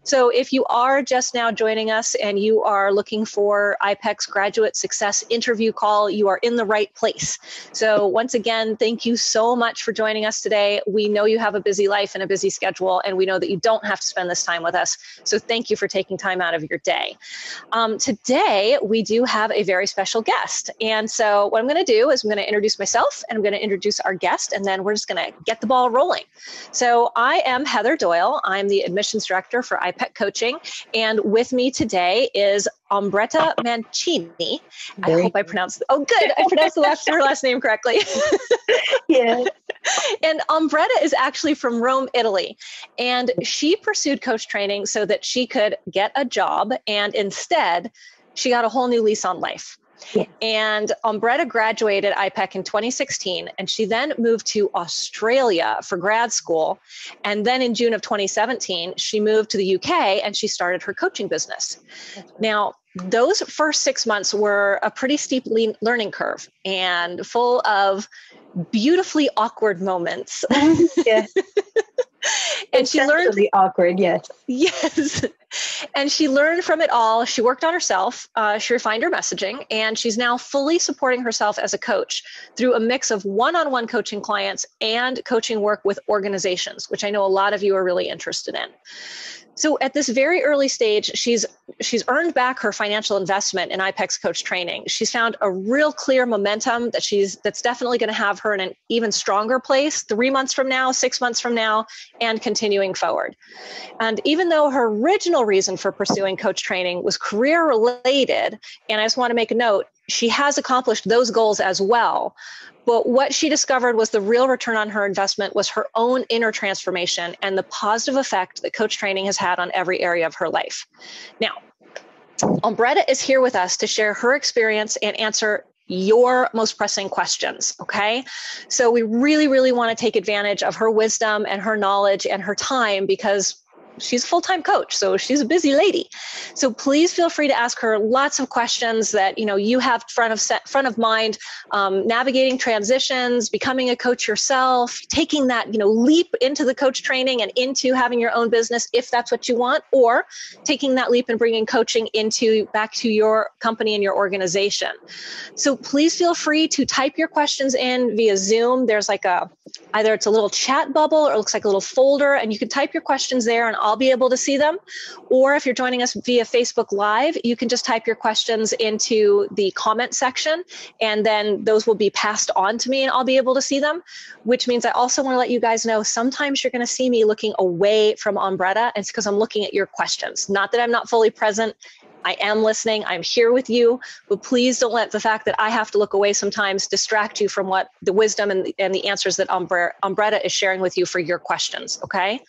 So if you are just now joining us and you are looking for iPEC's Graduate Success Interview Call, you are in the right place. So once again, thank you so much for joining us today. We know you have a busy life and a busy schedule, and we know that you don't have to spend this time with us. So thank you for taking time out of your day. Today, we do have a very special guest. And so what I'm going to do is I'm going to introduce myself, and I'm going to introduce our guest, and then we're just going to get the ball rolling. So I am Heather Doyle. I'm the admissions director for iPEC Coaching. And with me today is Ombretta Mancini. I hope I pronounced her last name correctly. Yeah. And Ombretta is actually from Rome, Italy. And she pursued coach training so that she could get a job. And instead, she got a whole new lease on life. Yeah. And Ombretta graduated iPEC in 2016, and she then moved to Australia for grad school. And then in June of 2017, she moved to the UK and she started her coaching business. Now, those first 6 months were a pretty steep learning curve and full of beautifully awkward moments. Yeah. And she learned awkward, yes. Yes. And she learned from it all. She worked on herself. She refined her messaging, and she's now fully supporting herself as a coach through a mix of one-on-one coaching clients and coaching work with organizations, which I know a lot of you are really interested in. So at this very early stage, she's earned back her financial investment in iPEC's coach training. She's found a real clear momentum that's definitely going to have her in an even stronger place 3 months from now, 6 months from now, and continuing forward. And even though her original reason for pursuing coach training was career related, and I just want to make a note, she has accomplished those goals as well. But what she discovered was the real return on her investment was her own inner transformation and the positive effect that coach training has had on every area of her life. Now, Ombretta is here with us to share her experience and answer your most pressing questions, okay? So we really, really want to take advantage of her wisdom and her knowledge and her time because she's a full-time coach, so she's a busy lady. So please feel free to ask her lots of questions that you have front of mind, navigating transitions, becoming a coach yourself, taking that leap into the coach training and into having your own business if that's what you want, or taking that leap and bringing coaching back to your company and your organization. So please feel free to type your questions in via Zoom. There's either it's a little chat bubble or it looks like a little folder, and you can type your questions there and I'll be able to see them. Or if you're joining us via Facebook Live, you can just type your questions into the comment section, and then those will be passed on to me and I'll be able to see them, which means I also want to let you guys know sometimes you're going to see me looking away from Ombretta, and it's because I'm looking at your questions. Not that I'm not fully present. I am listening. I'm here with you, but please don't let the fact that I have to look away sometimes distract you from what the wisdom and the answers that Ombretta is sharing with you for your questions. Okay.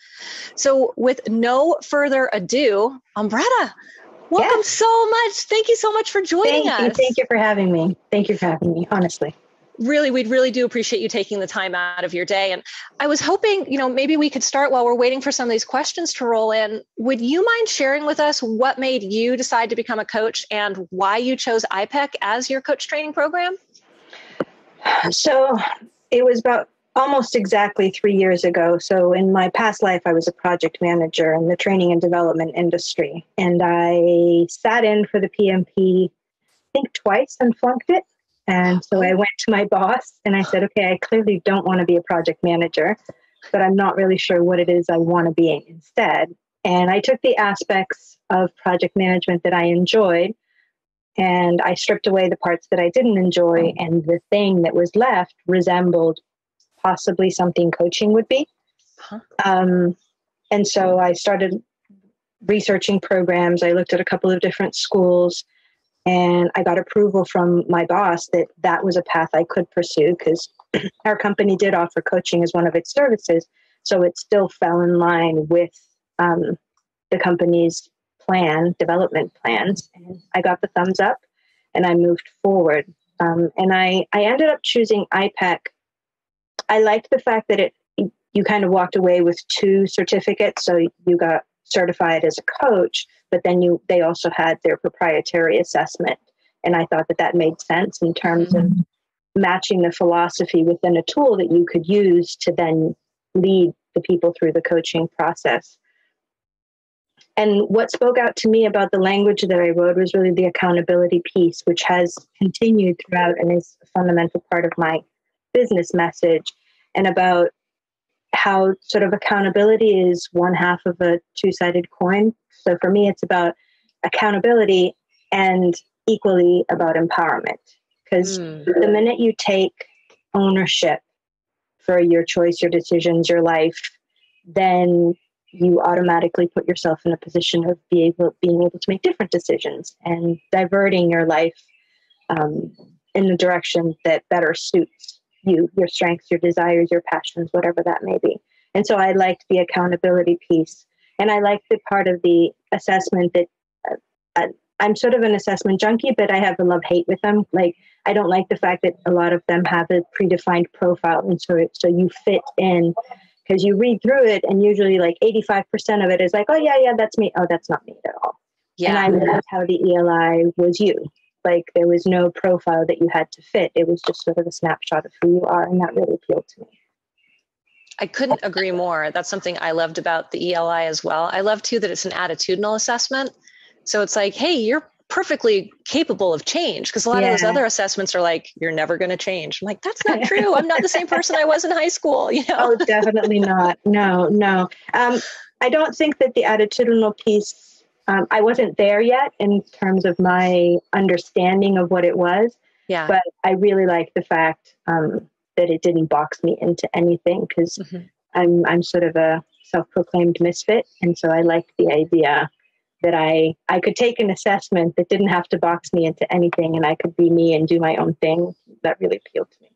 So with no further ado, Ombretta, welcome so much. Thank you so much for joining us. Thank you for having me. Thank you for having me, honestly. Really, we really do appreciate you taking the time out of your day. And I was hoping, maybe we could start while we're waiting for some of these questions to roll in. Would you mind sharing with us what made you decide to become a coach and why you chose iPEC as your coach training program? So it was about almost exactly 3 years ago. So in my past life, I was a project manager in the training and development industry. And I sat in for the PMP, I think twice, and flunked it. And so I went to my boss and I said, okay, I clearly don't want to be a project manager, but I'm not really sure what it is I want to be instead. And I took the aspects of project management that I enjoyed and I stripped away the parts that I didn't enjoy. And the thing that was left resembled possibly something coaching would be. And so I started researching programs. I looked at a couple of different schools. And I got approval from my boss that that was a path I could pursue because our company did offer coaching as one of its services. So it still fell in line with the company's development plans. And I got the thumbs up and I moved forward. And I ended up choosing iPEC. I liked the fact that you kind of walked away with 2 certificates. So you got certified as a coach, but then they also had their proprietary assessment. And I thought that made sense in terms of matching the philosophy within a tool that you could use to then lead the people through the coaching process. And what spoke out to me about the language that I wrote was really the accountability piece, which has continued throughout and is a fundamental part of my business message, and about how sort of accountability is one half of a two-sided coin. So for me, it's about accountability and equally about empowerment. Because the minute you take ownership for your choice, your decisions, your life, then you automatically put yourself in a position of being able to make different decisions and diverting your life in the direction that better suits you, your strengths, your desires, your passions, whatever that may be. And so I liked the accountability piece. And I liked the part of the assessment that I'm sort of an assessment junkie, but I have a love-hate with them. Like, I don't like the fact that a lot of them have a predefined profile. And so you fit in, because you read through it and usually like 85% of it is like, oh yeah, that's me. Oh, that's not me at all. Yeah. And I loved how the ELI was you. Like, there was no profile that you had to fit. It was just sort of a snapshot of who you are. And that really appealed to me. I couldn't agree more. That's something I loved about the ELI as well. I love too that it's an attitudinal assessment. So it's like, hey, you're perfectly capable of change. Because a lot of those other assessments are like, you're never going to change. I'm like, that's not true. I'm not the same person I was in high school. You know? Oh, definitely not. No. I don't think that the attitudinal piece, I wasn't there yet in terms of my understanding of what it was. Yeah. But I really like the fact that it didn't box me into anything, because I'm sort of a self-proclaimed misfit. And so I liked the idea that I could take an assessment that didn't have to box me into anything, and I could be me and do my own thing. That really appealed to me.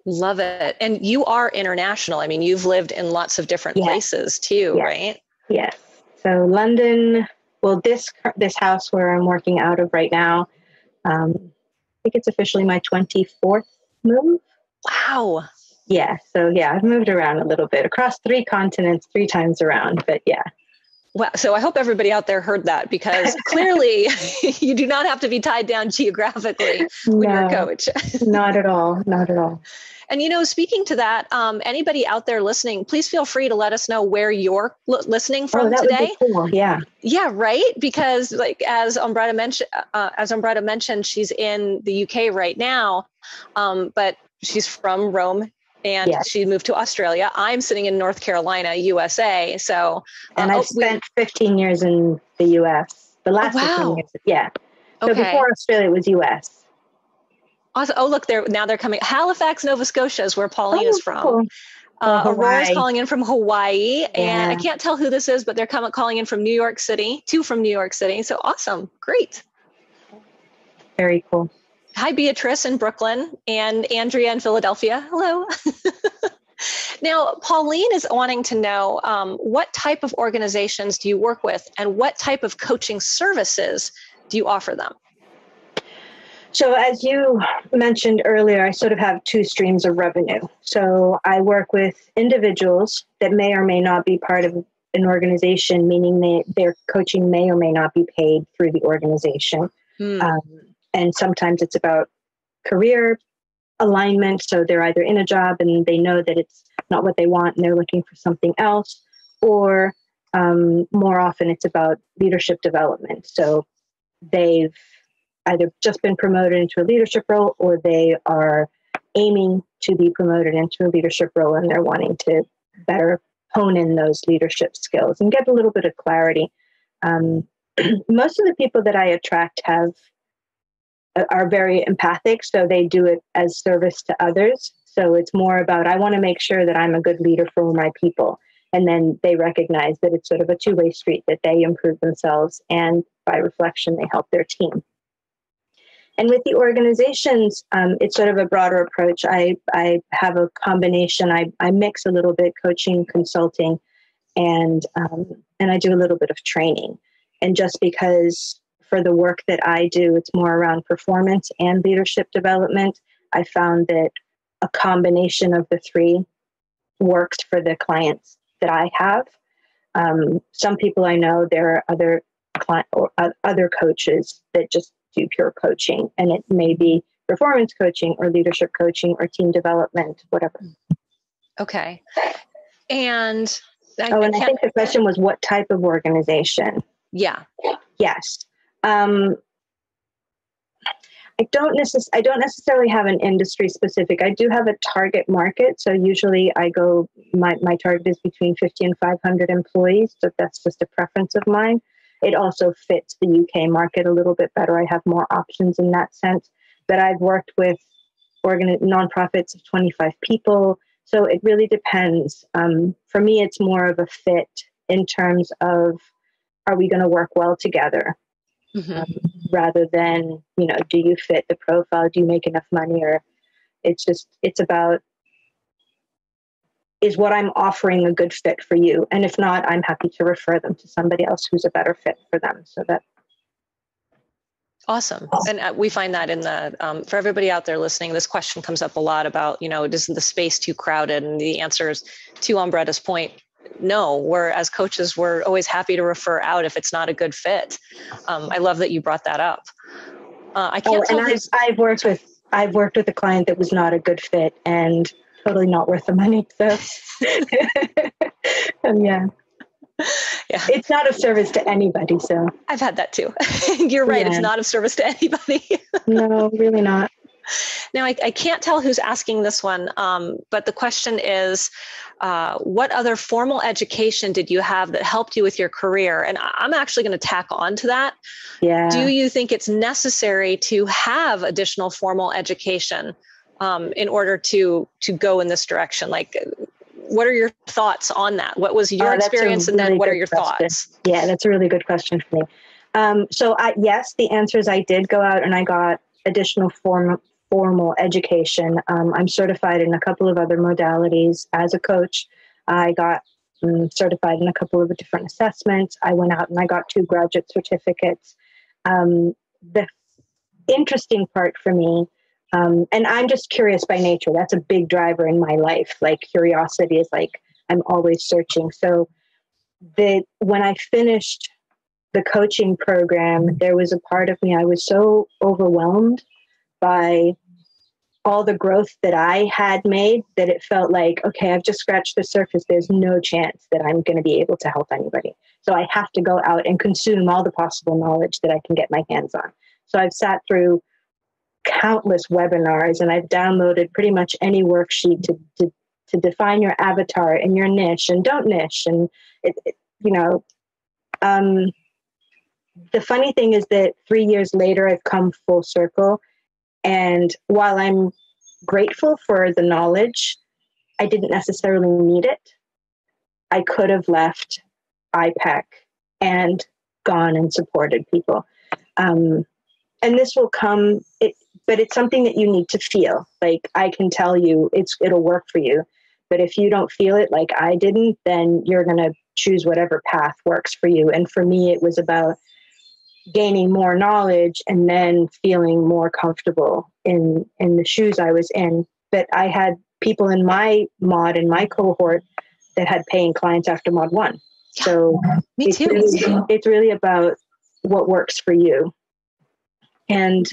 Love it. And you are international. I mean, you've lived in lots of different places too, right? Yes. So London, well, this house where I'm working out of right now, I think it's officially my 24th move. Wow. Yeah. So yeah, I've moved around a little bit across 3 continents, 3 times around, but yeah. Well, so I hope everybody out there heard that, because clearly you do not have to be tied down geographically when you're a coach. Not at all. Not at all. And, you know, speaking to that, anybody out there listening, please feel free to let us know where you're listening from today. Would be cool. Yeah. Yeah. Right. Because like, as Ombretta mentioned, she's in the UK right now, but she's from Rome. And she moved to Australia. I'm sitting in North Carolina, USA. So, and I've spent 15 years in the US. The last 15 years. Yeah. So before Australia, it was US. Awesome. Oh, look, they're coming. Halifax, Nova Scotia is where Pauline is from. Cool. Aurora's calling in from Hawaii, and I can't tell who this is, but they're calling in from New York City. 2 from New York City. So awesome. Great. Very cool. Hi, Beatrice in Brooklyn, and Andrea in Philadelphia. Hello. Now, Pauline is wanting to know what type of organizations do you work with, and what type of coaching services do you offer them? So as you mentioned earlier, I sort of have 2 streams of revenue. So I work with individuals that may or may not be part of an organization, meaning their coaching may or may not be paid through the organization. And sometimes it's about career alignment. So they're either in a job and they know that it's not what they want and they're looking for something else, or more often it's about leadership development. So they've either just been promoted into a leadership role, or they are aiming to be promoted into a leadership role and they're wanting to better hone in those leadership skills and get a little bit of clarity. Most of the people that I attract are very empathic, so they do it as service to others. So it's more about, I want to make sure that I'm a good leader for my people. And then they recognize that it's sort of a 2-way street, that they improve themselves and by reflection, they help their team. And with the organizations, it's sort of a broader approach. I have a combination. I mix a little bit coaching, consulting, and I do a little bit of training. And just because for the work that I do, it's more around performance and leadership development, I found that a combination of the 3 works for the clients that I have. Some people I know, there are other coaches that just do pure coaching, and it may be performance coaching or leadership coaching or team development, whatever. Okay. And I think the question was what type of organization. Yeah. Yes. I don't necessarily have an industry specific. I do have a target market. So usually my target is between 50 and 500 employees. So that's just a preference of mine. It also fits the UK market a little bit better. I have more options in that sense. But I've worked with nonprofits of 25 people. So it really depends. For me, it's more of a fit in terms of, are we going to work well together? Rather than, do you fit the profile? Do you make enough money? Or it's about, is what I'm offering a good fit for you? And if not, I'm happy to refer them to somebody else who's a better fit for them. So that. Awesome. And we find that in the, for everybody out there listening, this question comes up a lot about, isn't the space too crowded? And the answer is, to Ombretta's point, no. As coaches, we're always happy to refer out if it's not a good fit. I love that you brought that up. I can't tell. And I've worked with a client that was not a good fit and totally not worth the money. So, yeah. Yeah. It's not of service to anybody. So I've had that too. You're right. Yeah. It's not of service to anybody. No, really not. Now, I can't tell who's asking this one, but the question is, what other formal education did you have that helped you with your career? And I'm actually going to tack on to that. Yeah. Do you think it's necessary to have additional formal education in order to go in this direction? Like, what are your thoughts on that? What was your experience, and then what are your thoughts? Yeah, that's a really good question for me. Yes, the answer is I did go out and I got additional formal education. I'm certified in a couple of other modalities as a coach. I got certified in a couple of different assessments. I went out and I got 2 graduate certificates. The interesting part for me, and I'm just curious by nature. That's a big driver in my life. Like, curiosity is like, I'm always searching. So when I finished the coaching program, there was a part of me, I was so overwhelmed by all the growth that I had made that it felt like, okay, I've just scratched the surface. There's no chance that I'm going to be able to help anybody. So I have to go out and consume all the possible knowledge that I can get my hands on. So I've sat through countless webinars and I've downloaded pretty much any worksheet to define your avatar and your niche and don't niche. And, the funny thing is that 3 years later, I've come full circle. And while I'm grateful for the knowledge, I didn't necessarily need it. I could have left iPEC and gone and supported people. And this will come, but it's something that you need to feel. Like, I can tell you it'll work for you. But if you don't feel it like I didn't, then you're going to choose whatever path works for you. And for me, it was about gaining more knowledge and then feeling more comfortable in the shoes I was in. But I had people in my mod, in my cohort, that had paying clients after mod 1. Yeah, so me too. It's really about what works for you. And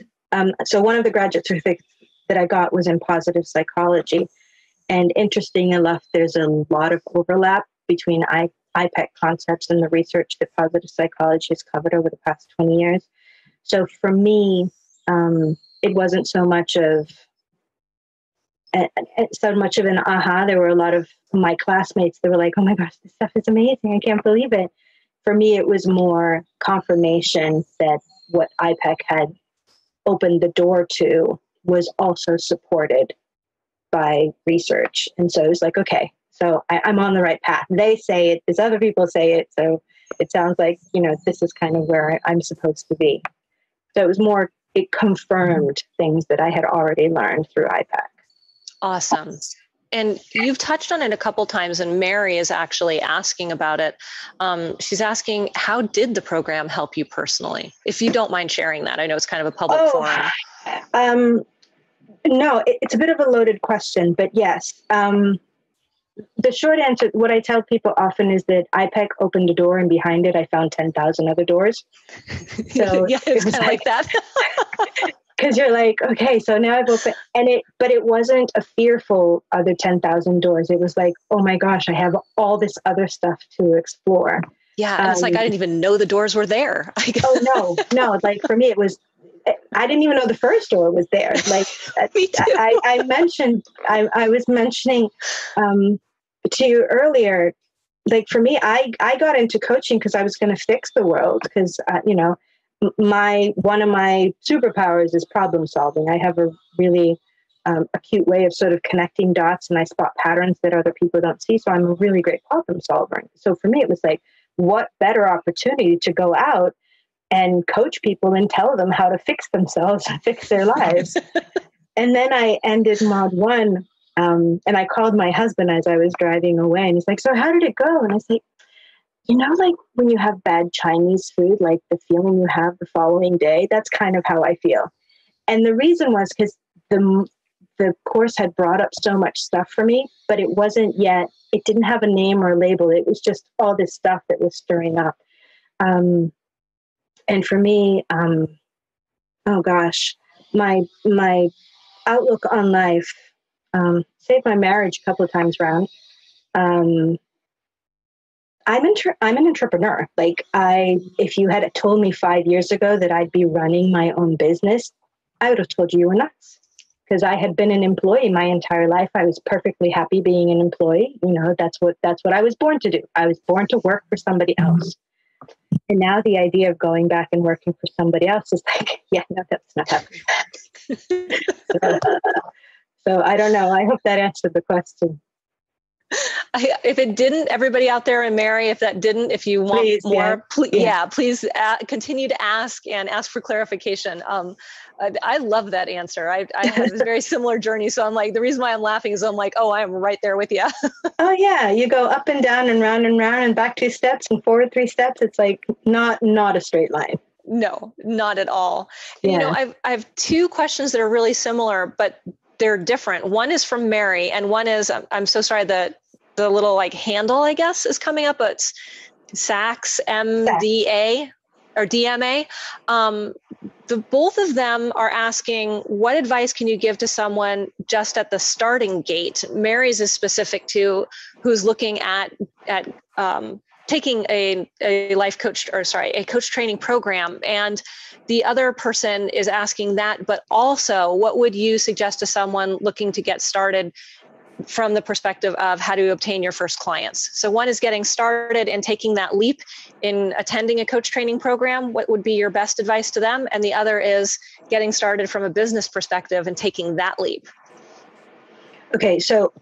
so one of the graduate certificates that I got was in positive psychology. And interesting enough, there's a lot of overlap between iPEC concepts and the research that positive psychology has covered over the past 20 years. So for me, it wasn't so much of an aha. There were a lot of my classmates that were like, oh my gosh, this stuff is amazing. I can't believe it. For me, it was more confirmation that what iPEC had opened the door to was also supported by research. And so it was like, okay, so I'm on the right path. They say it, as other people say it. So it sounds like, this is kind of where I'm supposed to be. So it confirmed things that I had already learned through iPEC. Awesome. And you've touched on it a couple times, and Mary is actually asking about it. She's asking, how did the program help you personally? If you don't mind sharing that. I know it's kind of a public forum. No, it's a bit of a loaded question, but yes. The short answer, what I tell people often, is that iPEC opened a door and behind it I found 10,000 other doors. So yeah, it's kind of like that. Because you're like, okay, so now I've opened, but it wasn't a fearful other 10,000 doors. It was like, oh my gosh, I have all this other stuff to explore. Yeah. And it's like, I didn't even know the doors were there. Oh, no. Like for me, it was, I didn't even know the first door was there. Like Me too. I was mentioning to you earlier, like for me, I got into coaching because I was going to fix the world because, one of my superpowers is problem solving. I have a really acute way of sort of connecting dots, and I spot patterns that other people don't see. So I'm a really great problem solver. So for me, it was like, what better opportunity to go out and coach people and tell them how to fix themselves and fix their lives. And then I ended mod 1, and I called my husband as I was driving away, and he's like, so how did it go? And I was like, like when you have bad Chinese food, like the feeling you have the following day, that's kind of how I feel. And the reason was because the course had brought up so much stuff for me, but it didn't have a name or a label. It was just all this stuff that was stirring up. And for me, oh gosh, my outlook on life, saved my marriage a couple of times around. I'm an entrepreneur. Like if you had told me 5 years ago that I'd be running my own business, I would have told you were nuts. Because I had been an employee my entire life. I was perfectly happy being an employee. That's what I was born to do. I was born to work for somebody else. And now the idea of going back and working for somebody else is like, yeah, no, that's not happening. So I don't know. I hope that answered the question. If it didn't, everybody out there, and Mary, if you want more, please continue to ask and ask for clarification. I love that answer. I had a very similar journey. So I'm like, the reason why I'm laughing is I'm like, oh, I'm right there with you. Oh yeah. You go up and down and round and back 2 steps and forward 3 steps. It's like not a straight line. No, not at all. Yeah. I have 2 questions that are really similar, but they're different. One is from Mary, and one is, I'm so sorry, the little like handle, I guess, is coming up, but it's Sachs, MDA or DMA. Both of them are asking, what advice can you give to someone just at the starting gate? Mary's is specific to who's looking at taking a life coach, a coach training program. And the other person is asking that, but also, what would you suggest to someone looking to get started from the perspective of how to obtain your first clients? So one is getting started and taking that leap in attending a coach training program. What would be your best advice to them? And the other is getting started from a business perspective and taking that leap. Okay, so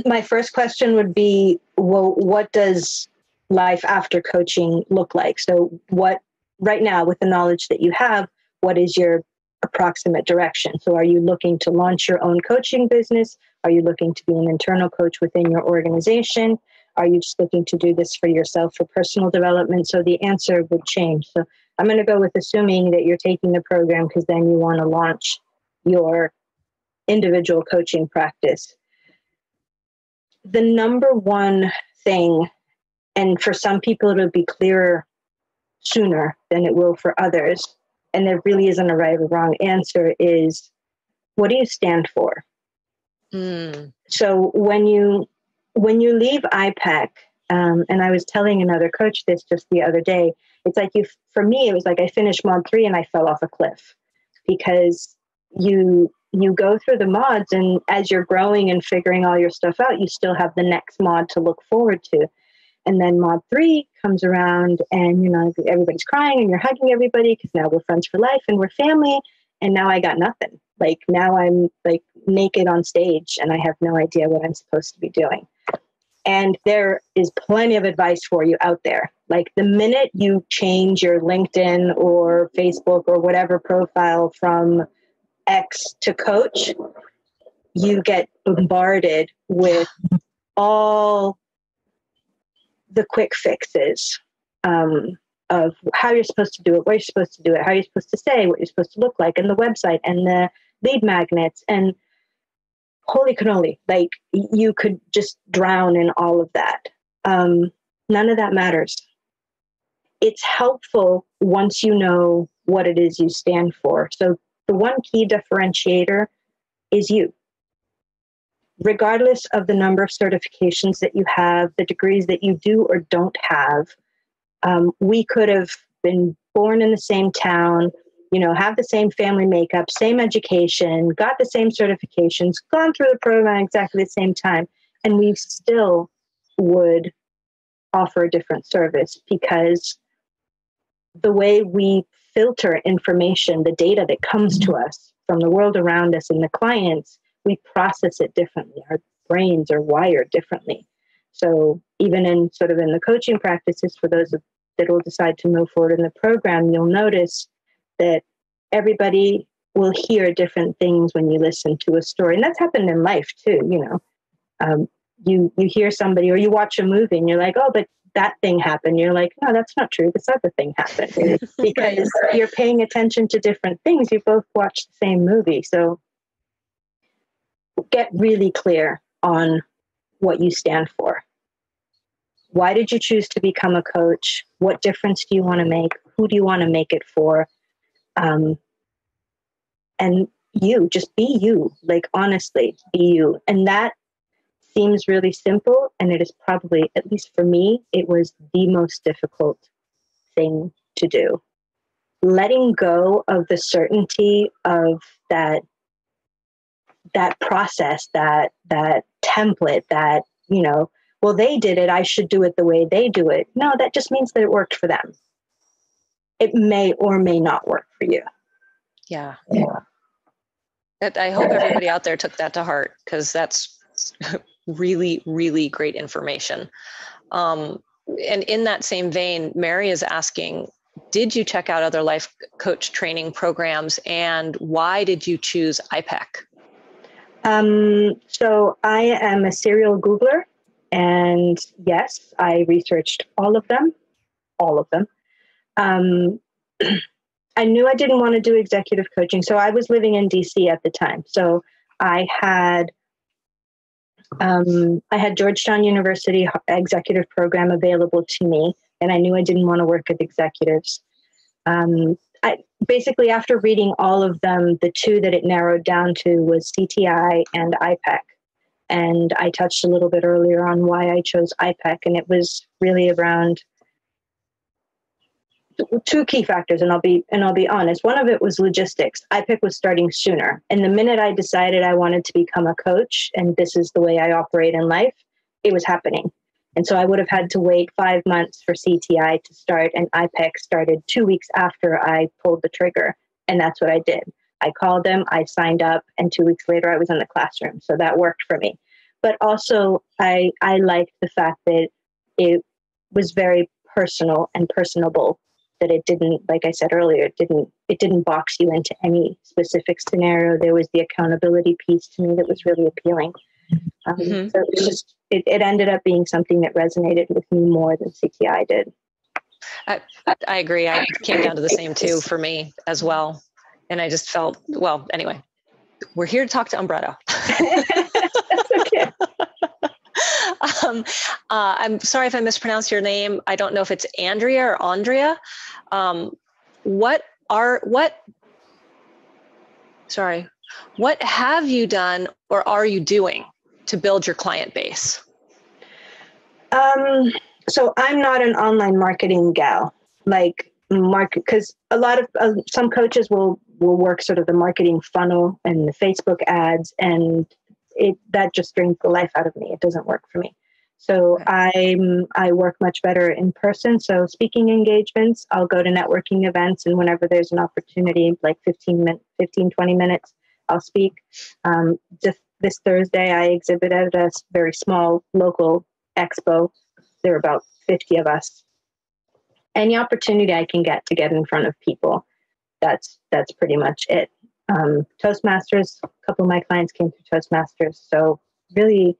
my first question would be, well, what does life after coaching look like? So right now, with the knowledge that you have, what is your approximate direction? So are you looking to launch your own coaching business? Are you looking to be an internal coach within your organization? Are you just looking to do this for yourself for personal development? So the answer would change. So I'm going to go with assuming that you're taking the program because then you want to launch your individual coaching practice. The number one thing, and for some people it'll be clearer sooner than it will for others, and there really isn't a right or wrong answer, is what do you stand for? So when you leave iPEC, and I was telling another coach this just the other day, it's like for me, it was like I finished mod 3 and I fell off a cliff, because you go through the mods, and as you're growing and figuring all your stuff out, you still have the next mod to look forward to. And then mod 3 comes around and, everybody's crying and you're hugging everybody because now we're friends for life and we're family. And now I got nothing. Like now I'm like naked on stage and I have no idea what I'm supposed to be doing. And there is plenty of advice for you out there. Like the minute you change your LinkedIn or Facebook or whatever profile from X to coach, you get bombarded with all the quick fixes of how you're supposed to do it, where you're supposed to do it, how you're supposed to say, what you're supposed to look like, and the website and the lead magnets, and holy cannoli, like you could just drown in all of that. None of that matters. It's helpful once you know what it is you stand for. So the one key differentiator is you. Regardless of the number of certifications that you have, the degrees that you do or don't have, We could have been born in the same town, have the same family makeup, same education, got the same certifications, gone through the program at exactly the same time, and we still would offer a different service, because the way we filter information, the data that comes to us from the world around us and the clients, we process it differently. Our brains are wired differently. So even in the coaching practices, for those that will decide to move forward in the program, you'll notice that everybody will hear different things when you listen to a story. And that's happened in life too, you hear somebody, or you watch a movie and you're like, oh, but that thing happened. You're like, no, that's not true. This other thing happened. Because you're paying attention to different things. You both watched the same movie. So get really clear on what you stand for. Why did you choose to become a coach? What difference do you want to make? Who do you want to make it for? And just be you, honestly, be you. And that seems really simple, and it is probably, at least for me, it was the most difficult thing to do. Letting go of the certainty of that process, that template, that, well, they did it, I should do it the way they do it. No, that just means that it worked for them. It may or may not work for you. Yeah. I hope everybody out there took that to heart, because that's really, really great information. And in that same vein, Mary is asking, did you check out other life coach training programs, and why did you choose iPEC? So I am a serial Googler, and yes, I researched all of them. I knew I didn't want to do executive coaching. So I was living in DC at the time. So I had Georgetown University executive program available to me, and I knew I didn't want to work with executives. I basically, after reading all of them, the two that it narrowed down to was CTI and iPEC. And I touched a little bit earlier on why I chose iPEC, and it was really around two key factors, and I'll be honest. One of it was logistics. iPEC was starting sooner, and the minute I decided I wanted to become a coach, and this is the way I operate in life, it was happening. And so I would have had to wait 5 months for CTI to start, and iPEC started 2 weeks after I pulled the trigger, and that's what I did. I called them, I signed up, and 2 weeks later I was in the classroom, so that worked for me. But also, I liked the fact that it was very personal and personable. That it didn't, like I said earlier, it didn't box you into any specific scenario. There was the accountability piece to me that was really appealing. So it was just, it ended up being something that resonated with me more than CTI did. I agree. I came down to the same too for me as well. And I just felt, well, anyway, we're here to talk to Ombretta. That's okay. I'm sorry if I mispronounced your name. I don't know if it's Andrea or Andrea. What have you done or are you doing to build your client base? So I'm not an online marketing gal, because a lot of some coaches will work sort of the marketing funnel and the Facebook ads, and that just drains the life out of me. It doesn't work for me. So I work much better in person. So speaking engagements, I'll go to networking events, and whenever there's an opportunity, like 15, 20 minutes, I'll speak. Just this Thursday, I exhibited at a very small local expo. There were about 50 of us. Any opportunity I can get to get in front of people, that's pretty much it. Toastmasters, a couple of my clients came through Toastmasters. So really,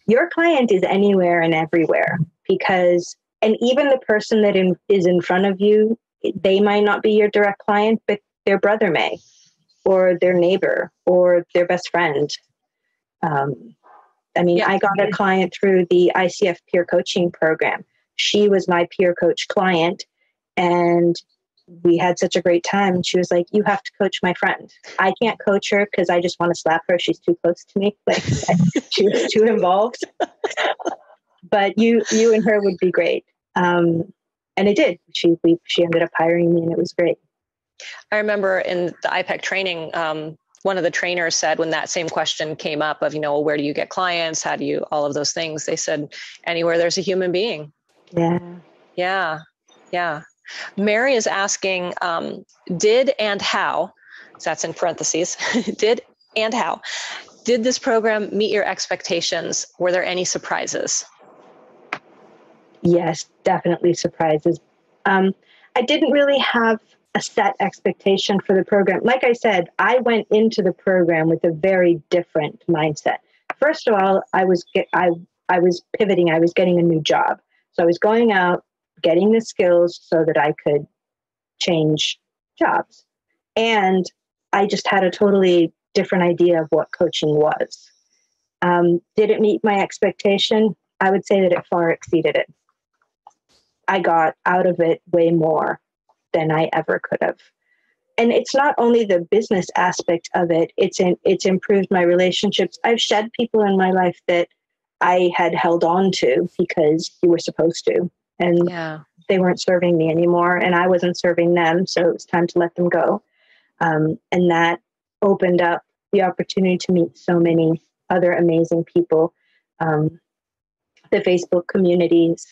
your client is anywhere and everywhere, and even the person that is in front of you, they might not be your direct client, but their brother may, or their neighbor, or their best friend. I got a client through the ICF peer coaching program. She was my peer coach client, and we had such a great time. And she was like, you have to coach my friend. I can't coach her because I just want to slap her. She's too close to me. She was too involved. But you and her would be great. And it did. She ended up hiring me, and it was great. I remember in the iPEC training, one of the trainers said when that same question came up of, where do you get clients? How do you, all of those things, they said, anywhere there's a human being. Yeah. Yeah. Yeah. Mary is asking, did and how, so that's in parentheses, did and how, did this program meet your expectations? Were there any surprises? Yes, definitely surprises. I didn't really have a set expectation for the program. Like I said, I went into the program with a very different mindset. First of all, I was pivoting. I was getting a new job. So I was going out, getting the skills so that I could change jobs. And I just had a totally different idea of what coaching was. Did it meet my expectation? I would say that it far exceeded it. I got out of it way more than I ever could have. And it's not only the business aspect of it, it's improved my relationships. I've shed people in my life that I had held on to because you were supposed to. And they weren't serving me anymore, and I wasn't serving them. So it was time to let them go. And that opened up the opportunity to meet so many other amazing people. The Facebook communities,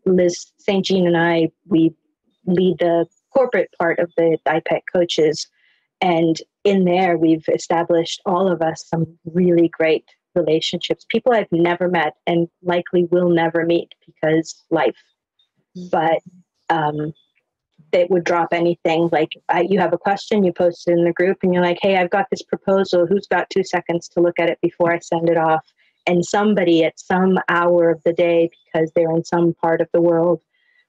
Liz St. Jean and I, we lead the corporate part of the iPEC coaches. And in there, we've established, all of us, some really great relationships, people I've never met and likely will never meet because life. But they would drop anything. Like you have a question, you post it in the group and you're like, hey, I've got this proposal. Who's got 2 seconds to look at it before I send it off? And somebody at some hour of the day, because they're in some part of the world,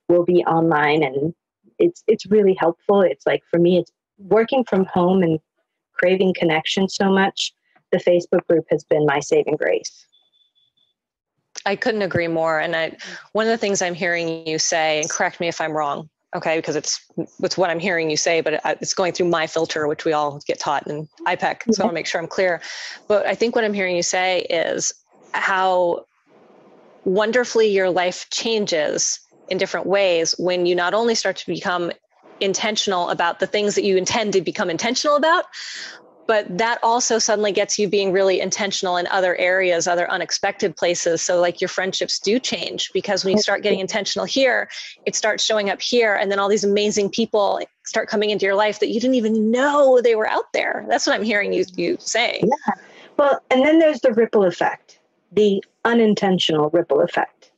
will be online. And it's really helpful. It's like, for me, it's working from home and craving connection so much. The Facebook group has been my saving grace. I couldn't agree more. And one of the things I'm hearing you say, and correct me if I'm wrong, okay, because it's what I'm hearing you say, but it's going through my filter, which we all get taught in iPEC. So I want to make sure I'm clear. But I think what I'm hearing you say is how wonderfully your life changes in different ways when you not only start to become intentional about the things that you intend to become intentional about, but that also suddenly gets you being really intentional in other areas, other unexpected places. So like your friendships do change, because when you start getting intentional here, it starts showing up here. And then all these amazing people start coming into your life that you didn't even know they were out there. That's what I'm hearing you saying. Yeah. Well, and then there's the ripple effect, the unintentional ripple effect.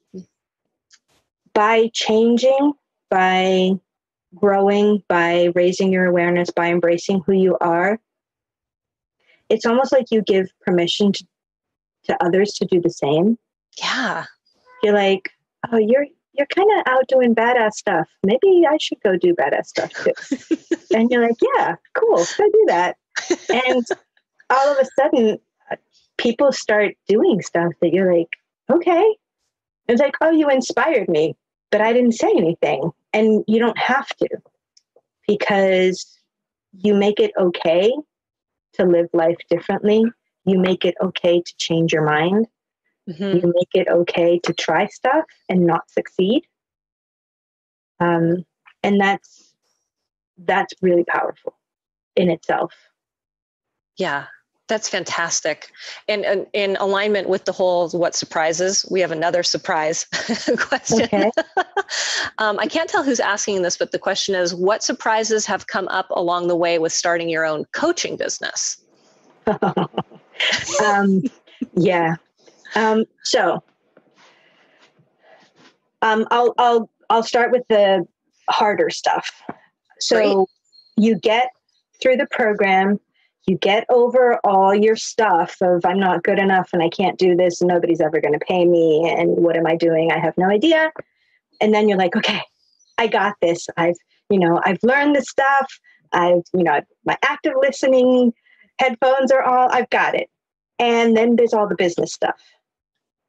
By changing, by growing, by raising your awareness, by embracing who you are, it's almost like you give permission to others to do the same. Yeah. You're like, oh, you're kind of out doing badass stuff. Maybe I should go do badass stuff too. And you're like, yeah, cool, go do that. And all of a sudden, people start doing stuff that you're like, okay. It's like, oh, you inspired me, but I didn't say anything. And you don't have to, because you make it okay to live life differently. You make it okay to change your mind. Mm-hmm. You make it okay to try stuff and not succeed. And that's really powerful in itself. Yeah, that's fantastic. And in alignment with the whole what surprises, we have another surprise question. Okay. I can't tell who's asking this, but the question is, what surprises have come up along the way with starting your own coaching business? Yeah. So I'll start with the harder stuff. So Great. You get through the program, you get over all your stuff of I'm not good enough and I can't do this and nobody's ever going to pay me and what am I doing? I have no idea. And then you're like, okay, I got this. I've learned this stuff. My active listening headphones are all, I've got it. And then there's all the business stuff.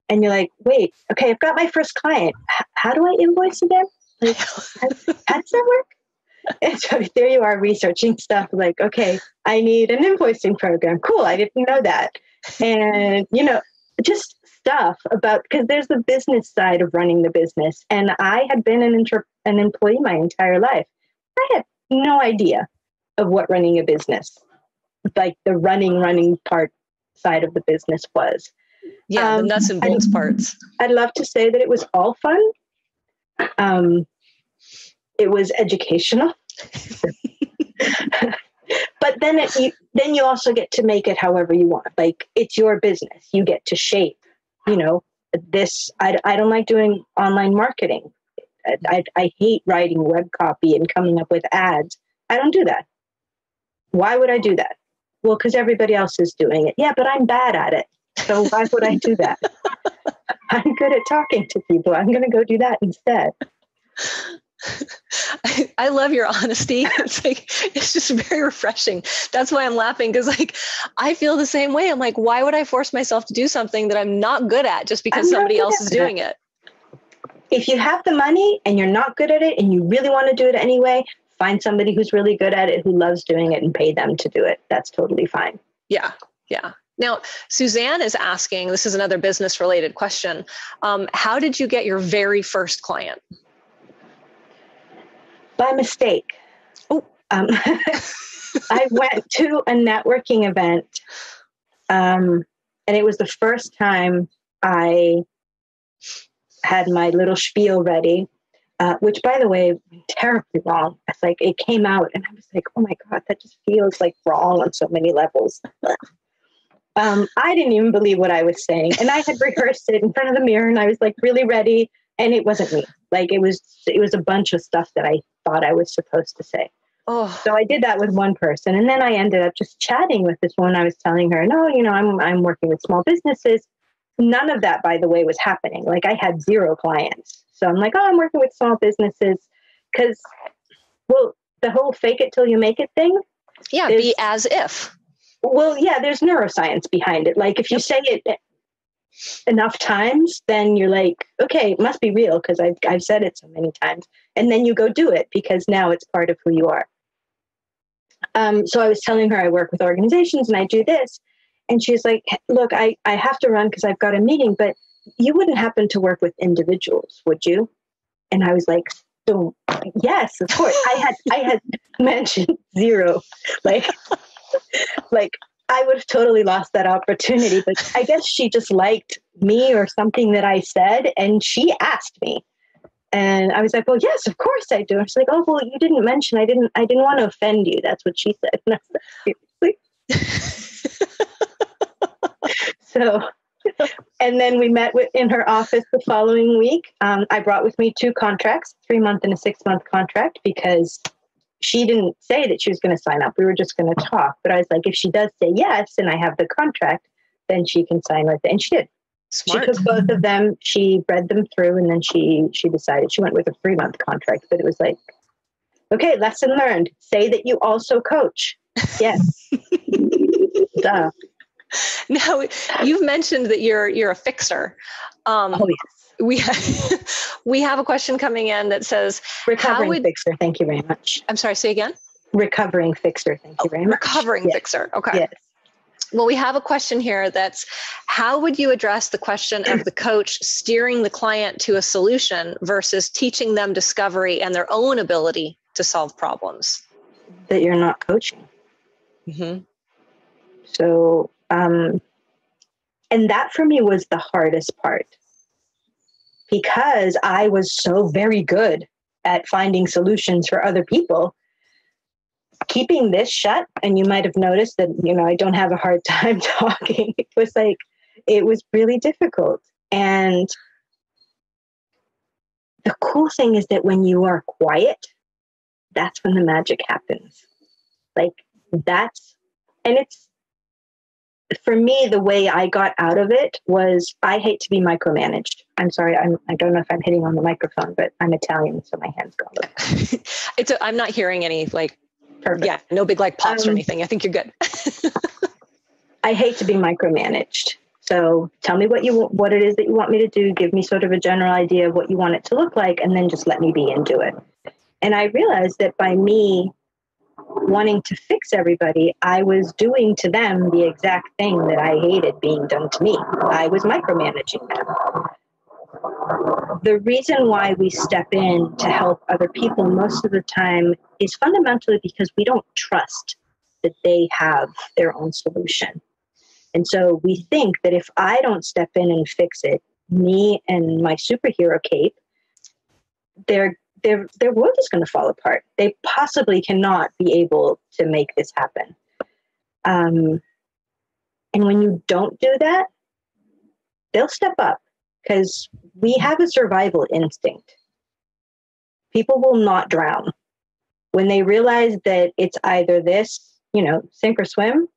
And you're like, wait, okay, I've got my first client. How do I invoice again? Like, how does that work? And so there you are researching stuff like, okay, I need an invoicing program. Cool. I didn't know that. And, just stuff about, because there's the business side of running the business. And I had been an employee my entire life. I had no idea of what running a business, like the running part side of the business was. Yeah, the nuts and bolts parts. I'd love to say that it was all fun. It was educational. But then you also get to make it however you want. Like, it's your business. You get to shape, this. I don't like doing online marketing. I hate writing web copy and coming up with ads. I don't do that. Why would I do that? Well, because everybody else is doing it. Yeah, but I'm bad at it. So why would I do that? I'm good at talking to people. I'm going to go do that instead. I love your honesty. It's just very refreshing. That's why I'm laughing, because I feel the same way. I'm like, why would I force myself to do something that I'm not good at just because somebody else is doing it? If you have the money and you're not good at it and you really want to do it anyway, find somebody who's really good at it, who loves doing it, and pay them to do it. That's totally fine. Yeah. Yeah. Now, Suzanne is asking, this is another business related question. How did you get your very first client? By mistake. Oh. I went to a networking event, and it was the first time I had my little spiel ready, which, by the way, terribly wrong. It's like, it came out and I was like, oh my God, that just feels like wrong on so many levels. I didn't even believe what I was saying. And I had rehearsed it in front of the mirror and I was like really ready. And it wasn't me. Like, it was a bunch of stuff that I thought I was supposed to say. Oh. So I did that with one person. And then I ended up just chatting with this woman. I was telling her, no, I'm working with small businesses. None of that, by the way, was happening. Like, I had 0 clients. So I'm like, oh, I'm working with small businesses. Because, well, the whole fake it till you make it thing. Yeah, be as if. Well, yeah, there's neuroscience behind it. Like, if you say it enough times, then you're like, okay, it must be real because I've said it so many times. And then you go do it because now it's part of who you are. So I was telling her I work with organizations and I do this. And she's like, look, I have to run because I've got a meeting, but you wouldn't happen to work with individuals, would you? And I was like, so, yes, of course. I had mentioned 0. Like I would have totally lost that opportunity, but I guess she just liked me or something that I said. And she asked me, and I was like, well, yes, of course I do. And she's like, oh, well, you didn't mention, I didn't want to offend you. That's what she said. And I was like, seriously? So, and then we met in her office the following week. I brought with me 2 contracts, 3-month and a 6-month contract, because she didn't say that she was going to sign up. We were just going to talk. But I was like, if she does say yes, and I have the contract, then she can sign with it. And she did. Smart. She took both of them. She read them through, and then she decided she went with a 3-month contract. But it was like, okay, lesson learned. Say that you also coach. Yes. Duh. Now, you've mentioned that you're a fixer. Oh, yes. We have a question coming in that says, recovering fixer. Thank you very much. I'm sorry, say again? Recovering fixer. Thank you very much. Recovering fixer. Okay. Yes. Well, we have a question here that's, how would you address the question of the coach steering the client to a solution versus teaching them discovery and their own ability to solve problems? That you're not coaching. Mm-hmm. So, and that for me was the hardest part, because I was so very good at finding solutions for other people. Keeping this shut, and you might have noticed that, I don't have a hard time talking. It was really difficult. And the cool thing is that when you are quiet, that's when the magic happens. It's, for me, the way I got out of it was, I hate to be micromanaged. I'm sorry, I don't know if I'm hitting on the microphone, but I'm Italian, so my hands go up. I'm not hearing any Perfect. Yeah, no big pops or anything. I think you're good. I hate to be micromanaged. So tell me what it is that you want me to do. Give me sort of a general idea of what you want it to look like, and then just let me be and do it. And I realized that by me wanting to fix everybody, I was doing to them the exact thing that I hated being done to me. I was micromanaging them. The reason why we step in to help other people most of the time is fundamentally because we don't trust that they have their own solution. And so we think that if I don't step in and fix it, me and my superhero cape, their world is going to fall apart. They possibly cannot be able to make this happen. And when you don't do that, they'll step up because we have a survival instinct. People will not drown. When they realize that it's either this, sink or swim,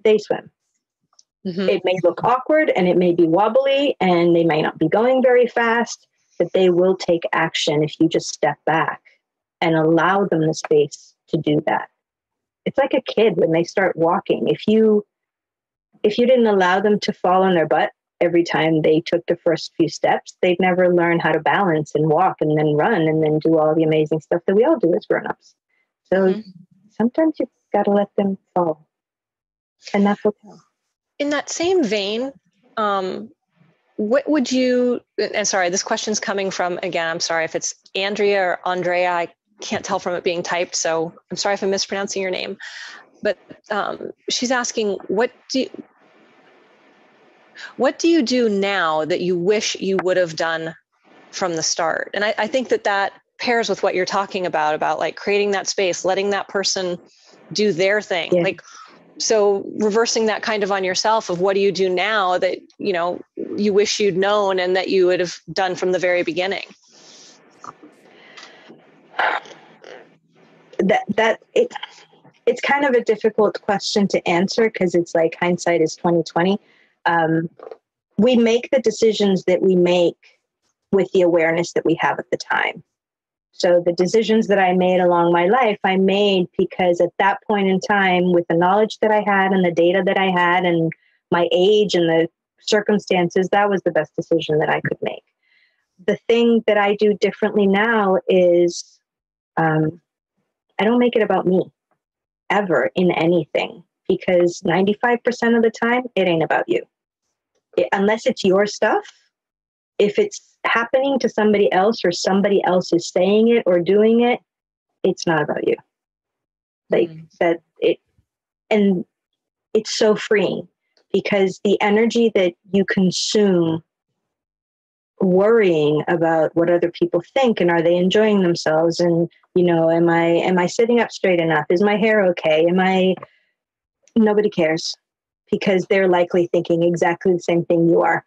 they swim. Mm-hmm. It may look awkward and it may be wobbly and they might not be going very fast, but they will take action if you just step back and allow them the space to do that. It's like a kid when they start walking. If you didn't allow them to fall on their butt every time they took the first few steps, they'd never learn how to balance and walk and then run and then do all the amazing stuff that we all do as grown-ups. So sometimes you've got to let them fall. And that's okay. In that same vein, what would you, and sorry, this question's coming from, again, I'm sorry if it's Andrea or Andrea, I can't tell from it being typed, so I'm sorry if I'm mispronouncing your name, but she's asking, what do you do now that you wish you would have done from the start? And I think that pairs with what you're talking about like creating that space, letting that person do their thing. Yeah. Like, so reversing that kind of on yourself of what do you do now that, you wish you'd known and that you would have done from the very beginning? It's kind of a difficult question to answer because it's like hindsight is 20/20. We make the decisions that we make with the awareness that we have at the time. So the decisions that I made along my life, I made because at that point in time, with the knowledge that I had and the data that I had and my age and the circumstances, that was the best decision that I could make. The thing that I do differently now is I don't make it about me ever in anything, because 95% of the time, it ain't about you. Unless it's your stuff, if it's happening to somebody else or somebody else is saying it or doing it, it's not about you. And it's so freeing because the energy that you consume worrying about what other people think and are they enjoying themselves and am I sitting up straight enough, is my hair okay, nobody cares, because they're likely thinking exactly the same thing you are.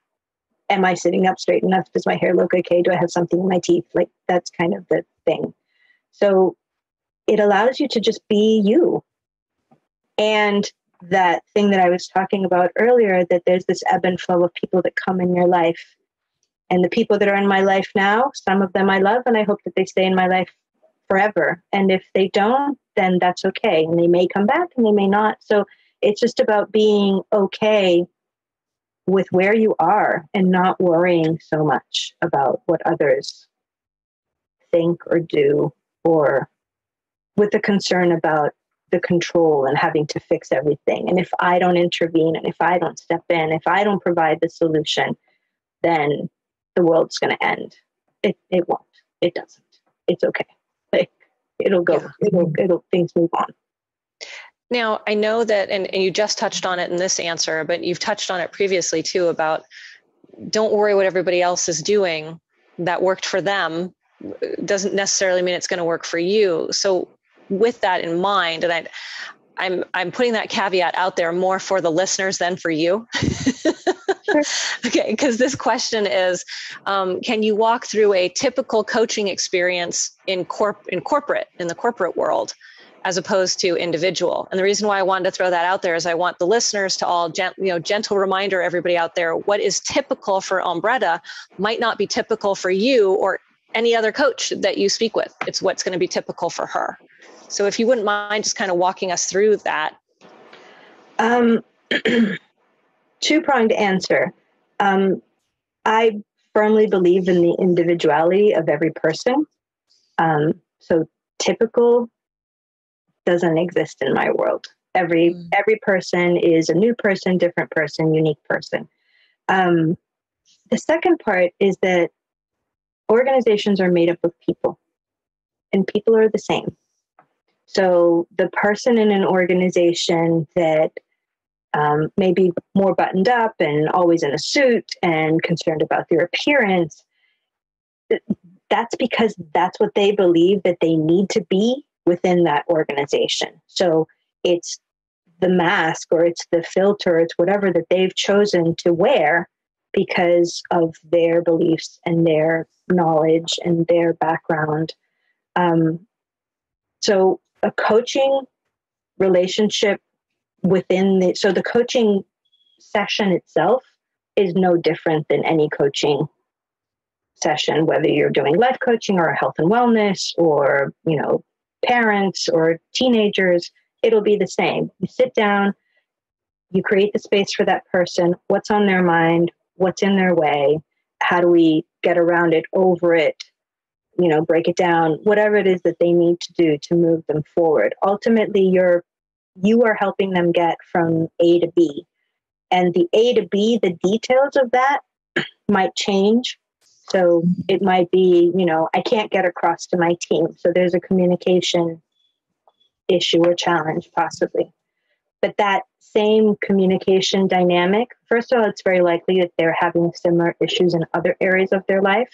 Am I sitting up straight enough? Does my hair look okay? Do I have something in my teeth? Like, that's kind of the thing. So it allows you to just be you. And that thing that I was talking about earlier, that there's this ebb and flow of people that come in your life. And the people that are in my life now, some of them I love, and I hope that they stay in my life forever. And if they don't, then that's okay. And they may come back and they may not. So it's just about being okay with where you are and not worrying so much about what others think or do, or with the concern about the control and having to fix everything. And if I don't intervene and if I don't step in, if I don't provide the solution, then the world's going to end. It won't. It doesn't. It's okay. Like, it'll go. Yeah. It'll things move on. Now, I know that, and you just touched on it in this answer, but you've touched on it previously too, about don't worry what everybody else is doing. That worked for them doesn't necessarily mean it's going to work for you. So with that in mind, and I'm putting that caveat out there more for the listeners than for you. Sure. Okay, because this question is, can you walk through a typical coaching experience in the corporate world, as opposed to individual? And the reason why I wanted to throw that out there is I want the listeners to all, gentle reminder, everybody out there, what is typical for Ombretta might not be typical for you or any other coach that you speak with. It's what's going to be typical for her. So if you wouldn't mind just kind of walking us through that. Two-pronged answer. I firmly believe in the individuality of every person. So typical, doesn't exist in my world. Every person is a new person, different person, unique person. The second part is that organizations are made up of people, and people are the same. So the person in an organization that may be more buttoned up and always in a suit and concerned about their appearance, that's because that's what they believe that they need to be within that organization. So it's the mask, or it's the filter, it's whatever that they've chosen to wear because of their beliefs and their knowledge and their background. So a coaching relationship so the coaching session itself is no different than any coaching session, whether you're doing life coaching or health and wellness or, parents or teenagers, it'll be the same. You sit down, you create the space for that person, what's on their mind, what's in their way, how do we get around it, over it, break it down, whatever it is that they need to do to move them forward. Ultimately, you are helping them get from A to B. And the A to B, the details of that might change. So it might be, I can't get across to my team. So there's a communication issue or challenge possibly. But that same communication dynamic, first of all, it's very likely that they're having similar issues in other areas of their life.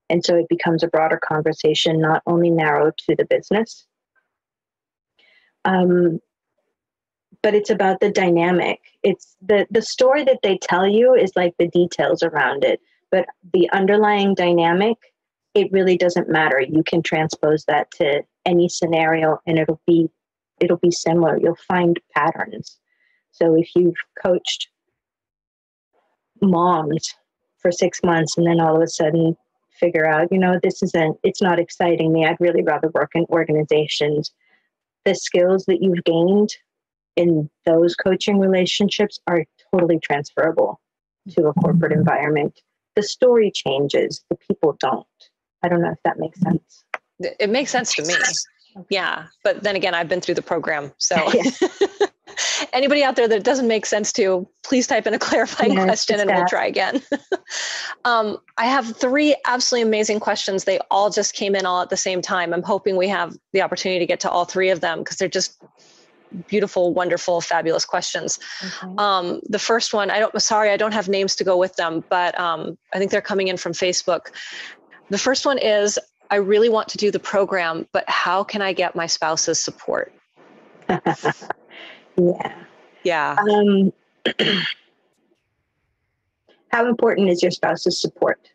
And so it becomes a broader conversation, not only narrow to the business. But it's about the dynamic. It's the story that they tell you is like the details around it. But the underlying dynamic, it really doesn't matter. You can transpose that to any scenario and it'll be similar. You'll find patterns. So if you've coached moms for 6 months and then all of a sudden figure out, it's not exciting me. I'd really rather work in organizations. The skills that you've gained in those coaching relationships are totally transferable to a corporate environment. The story changes, the people don't. I don't know if that makes sense. It makes sense to me. Yeah. But then again, I've been through the program. So anybody out there that it doesn't make sense to, please type in a clarifying question and we'll try again. I have 3 absolutely amazing questions. They all just came in all at the same time. I'm hoping we have the opportunity to get to all 3 of them because they're just beautiful, wonderful, fabulous questions. Okay. The first one, I don't have names to go with them, but I think they're coming in from Facebook. The first one is, I really want to do the program, but how can I get my spouse's support? Yeah. How important is your spouse's support?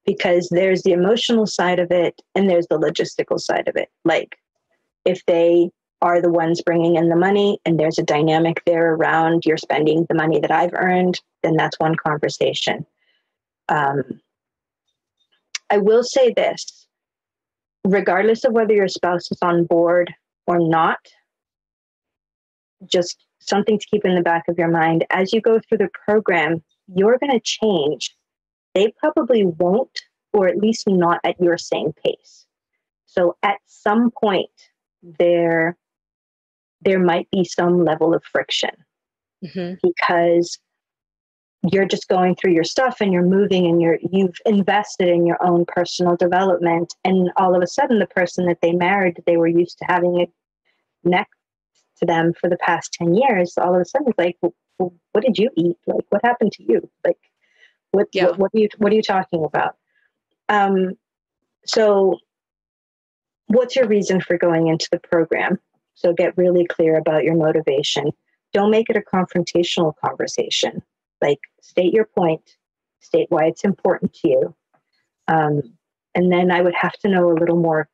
Because there's the emotional side of it and there's the logistical side of it. Like if they are the ones bringing in the money and there's a dynamic there around you're spending the money that I've earned, then that's one conversation. I will say this, regardless of whether your spouse is on board or not, just something to keep in the back of your mind. As you go through the program, you're going to change. They probably won't, or at least not at your same pace. So at some point, there might be some level of friction because you're just going through your stuff and you're moving and you've invested in your own personal development. And all of a sudden, the person that they married, they were used to having it next to them for the past 10 years. All of a sudden, it's like, well, what did you eat? Like, what happened to you? Like, what are you talking about? So what's your reason for going into the program? So get really clear about your motivation. Don't make it a confrontational conversation. Like, state your point, state why it's important to you. And then I would have to know a little more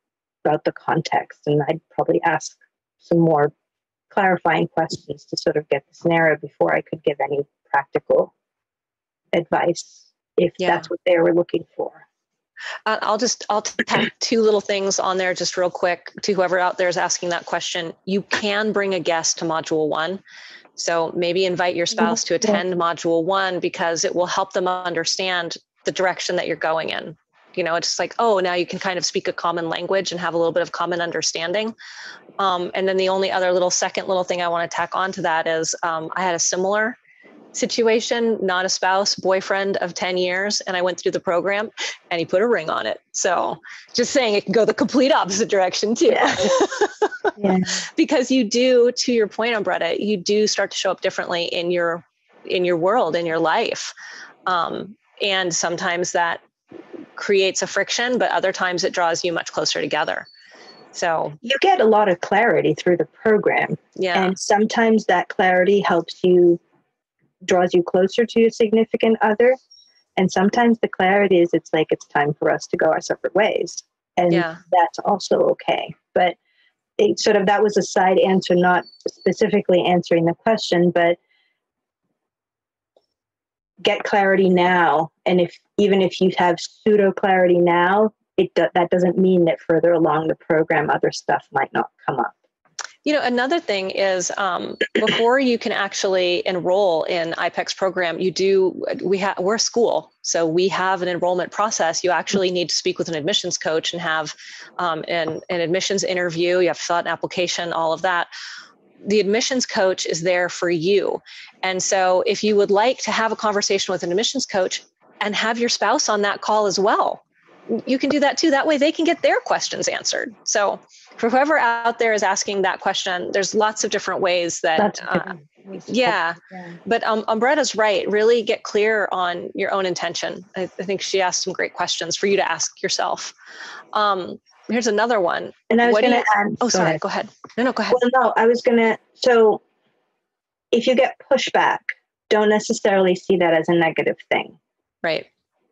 about the context, and I'd probably ask some more clarifying questions to sort of get the scenario before I could give any practical advice if that's what they were looking for. I'll tack 2 little things on there just real quick to whoever out there is asking that question. You can bring a guest to module 1. So maybe invite your spouse to attend module 1 because it will help them understand the direction that you're going in. It's just like, oh, now you can kind of speak a common language and have a little bit of common understanding. And then the only other second little thing I want to tack on to that is I had a similar situation, not a spouse, boyfriend of 10 years. And I went through the program and he put a ring on it. So just saying, it can go the complete opposite direction too. Yeah. Yeah. Because you do, to your point, Ombretta, you do start to show up differently in your world, in your life. And sometimes that creates a friction, but other times it draws you much closer together. So you get a lot of clarity through the program. Yeah. And sometimes that clarity draws you closer to your significant other. And sometimes the clarity is, it's time for us to go our separate ways. And that's also okay. But that was a side answer, not specifically answering the question, but get clarity now. And even if you have pseudo clarity now, that doesn't mean that further along the program, other stuff might not come up. Another thing is before you can actually enroll in iPEC's program, we're a school. So we have an enrollment process. You actually need to speak with an admissions coach and have an admissions interview. You have to fill out an application, all of that. The admissions coach is there for you. And so if you would like to have a conversation with an admissions coach and have your spouse on that call as well, you can do that too. That way they can get their questions answered. So for whoever out there is asking that question, there's lots of different ways that, But Ombretta's right. Really get clear on your own intention. I think she asked some great questions for you to ask yourself. Here's another one. And I was going to add. Oh, sorry. Go ahead. No, go ahead. Well, no, I was going to. So if you get pushback, don't necessarily see that as a negative thing. Right.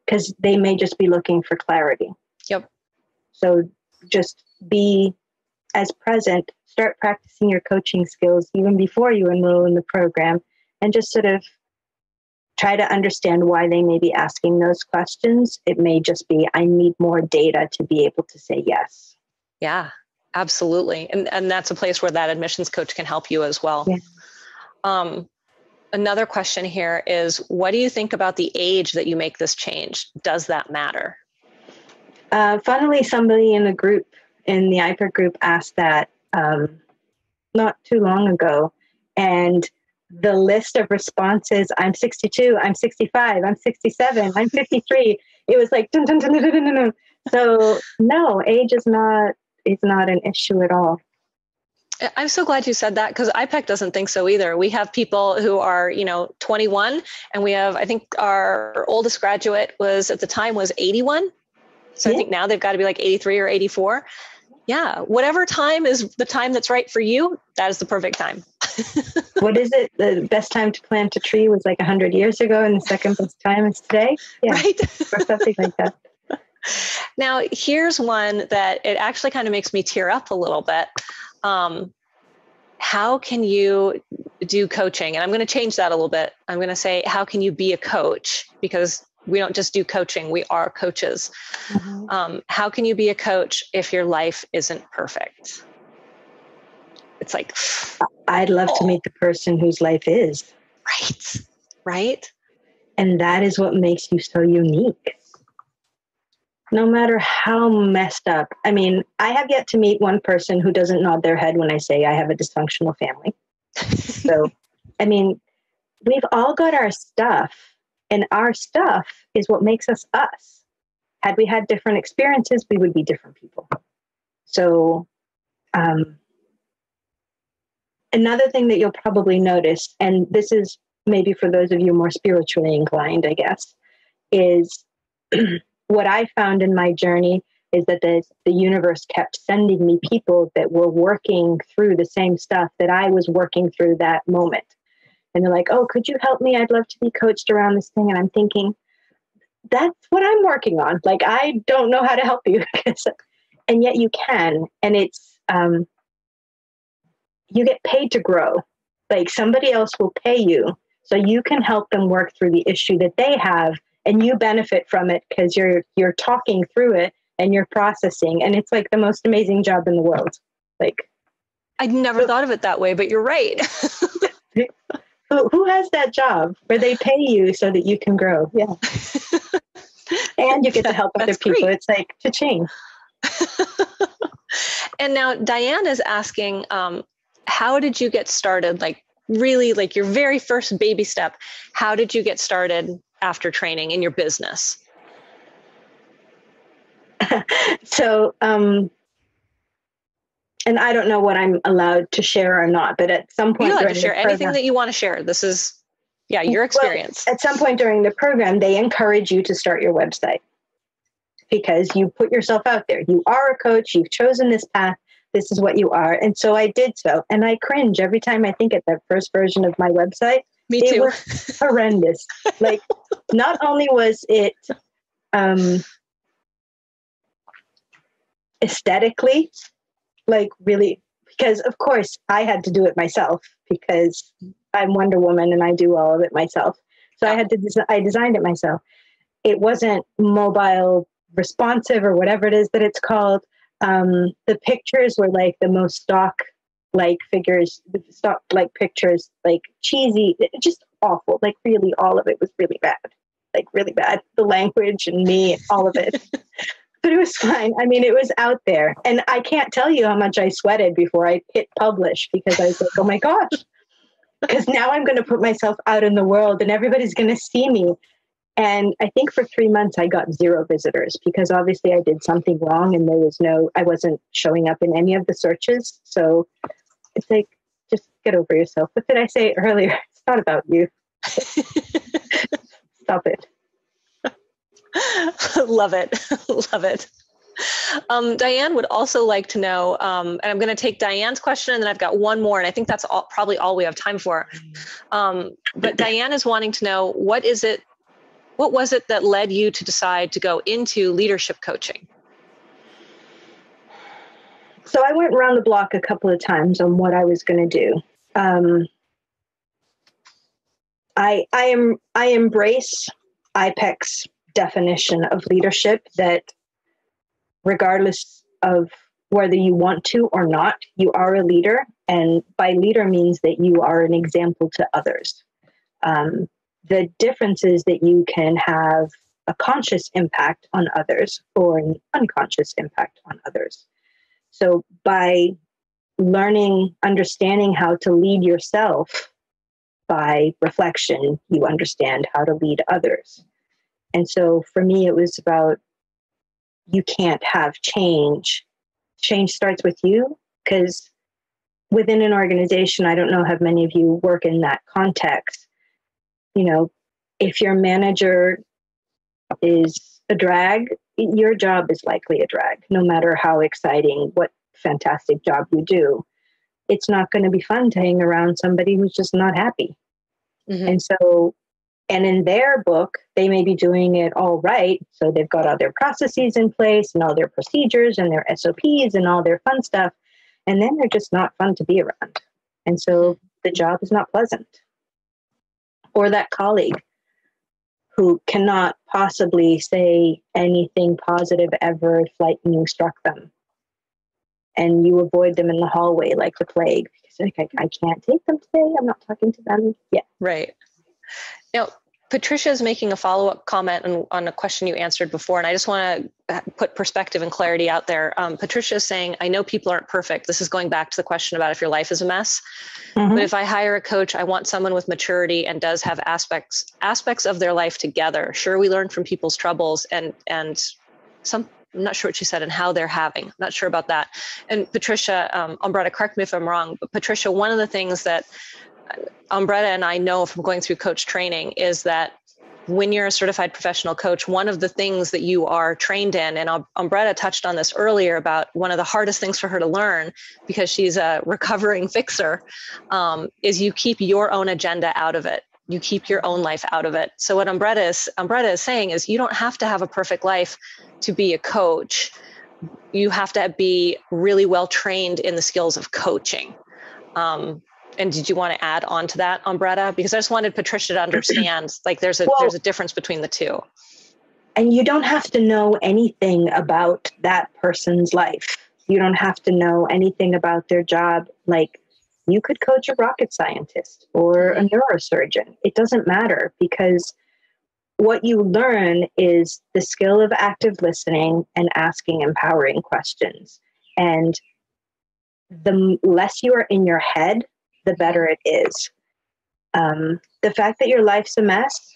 Because they may just be looking for clarity. Yep. So just be as present, start practicing your coaching skills even before you enroll in the program, and just sort of try to understand why they may be asking those questions. It may just be, I need more data to be able to say yes. Yeah, absolutely. And that's a place where that admissions coach can help you as well. Yeah. Another question here is, what do you think about the age that you make this change? Does that matter? Funnily, somebody in the iPEC group asked that not too long ago. And the list of responses, I'm 62, I'm 65, I'm 67, I'm 53. It was like, dun, dun, dun, dun, dun, dun, dun. So no, age is not an issue at all. I'm so glad you said that, because iPEC doesn't think so either. We have people who are, 21, and we have, I think our oldest graduate at the time was 81. So I think now they've got to be like 83 or 84. Yeah. Whatever time is the time that's right for you, that is the perfect time. What is it? The best time to plant a tree was like 100 years ago, and the second best time is today. Yeah. Right. Or something like that. Now, here's one that it actually kind of makes me tear up a little bit. How can you do coaching? And I'm going to change that a little bit. I'm going to say, how can you be a coach? Because we don't just do coaching, we are coaches. Mm-hmm. How can you be a coach if your life isn't perfect? It's like, I'd love to meet the person whose life is. Right. And that is what makes you so unique. No matter how messed up. I mean, I have yet to meet one person who doesn't nod their head when I say I have a dysfunctional family. So, I mean, we've all got our stuff, and our stuff is what makes us us. Had we had different experiences, we would be different people. So, another thing that you'll probably notice, and this is maybe for those of you more spiritually inclined, I guess, is what I found in my journey is that the universe kept sending me people that were working through the same stuff that I was working through that moment. And they're like, oh, could you help me? I'd love to be coached around this thing. And I'm thinking, that's what I'm working on. Like, I don't know how to help you. And yet you can. And it's, you get paid to grow. Like, somebody else will pay you so you can help them work through the issue that they have. And you benefit from it because you're talking through it and you're processing. And it's like the most amazing job in the world. Like, I'd never thought of it that way, but you're right. Who has that job where they pay you so that you can grow? Yeah. And you get to help other people. Great. It's like cha-ching. And now Diane is asking, how did you get started? Like really like your very first baby step. How did you get started after training in your business? So, and I don't know what I'm allowed to share or not, but at some point, you're allowed to share anything that you want to share. This is, your experience. Well, at some point during the program, they encourage you to start your website because you put yourself out there. You are a coach. You've chosen this path. This is what you are. And so I did so. And I cringe every time I think of that first version of my website. Me too. It was horrendous. Like, not only was it aesthetically, like really, because of course I had to do it myself because I'm Wonder Woman and I do all of it myself. So I designed it myself. It wasn't mobile responsive or whatever it is that it's called. The pictures were like the most stock like figures, stock like pictures, like cheesy, just awful. Like really all of it was really bad, like really bad. The language and me, all of it. But it was fine. I mean, it was out there. And I can't tell you how much I sweated before I hit publish because I was like, oh my gosh, because now I'm going to put myself out in the world and everybody's going to see me. And I think for 3 months, I got 0 visitors because obviously I did something wrong and I wasn't showing up in any of the searches. So it's like, just get over yourself. What did I say earlier? It's not about you. Stop it. Love it. Love it. Diane would also like to know, and I'm going to take Diane's question and then I've got one more, and I think that's probably all we have time for. But Diane is wanting to know, what was it that led you to decide to go into leadership coaching? So I went around the block a couple of times on what I was going to do. I embrace iPEC's definition of leadership, that regardless of whether you want to or not, you are a leader. And by leader means that you are an example to others. The difference is that you can have a conscious impact on others or an unconscious impact on others. So by understanding how to lead yourself by reflection, you understand how to lead others. And so for me, it was about, you can't have change. Change starts with you, because within an organization, I don't know how many of you work in that context. You know, if your manager is a drag, your job is likely a drag, no matter how exciting, what fantastic job you do. It's not going to be fun to hang around somebody who's just not happy. Mm-hmm. And in their book, they may be doing it all right. So they've got all their processes in place and all their procedures and their SOPs and all their fun stuff. And then they're just not fun to be around. And so the job is not pleasant. Or that colleague who cannot possibly say anything positive ever if lightning struck them. And you avoid them in the hallway like the plague. Because I can't take them today. I'm not talking to them yet. Right. Now, Patricia is making a follow-up comment on a question you answered before, and I just want to put perspective and clarity out there. Patricia is saying, I know people aren't perfect. This is going back to the question about if your life is a mess. Mm-hmm. But if I hire a coach, I want someone with maturity and does have aspects of their life together. Sure, we learn from people's troubles and some, I'm not sure what she said, and how they're having. Not sure about that. And Patricia, Ombretta, correct me if I'm wrong, but Patricia, one of the things that Ombretta and I know from going through coach training is that when you're a certified professional coach, one of the things that you are trained in, and Ombretta touched on this earlier about one of the hardest things for her to learn because she's a recovering fixer, is you keep your own agenda out of it. You keep your own life out of it. So what Ombretta is saying is you don't have to have a perfect life to be a coach. You have to be really well trained in the skills of coaching. And did you want to add on to that, Ombretta? Because I just wanted Patricia to understand, like there's a difference between the two. And you don't have to know anything about that person's life. You don't have to know anything about their job. Like you could coach a rocket scientist or a neurosurgeon. It doesn't matter, because what you learn is the skill of active listening and asking empowering questions. And the less you are in your head, the better it is. The fact that your life's a mess,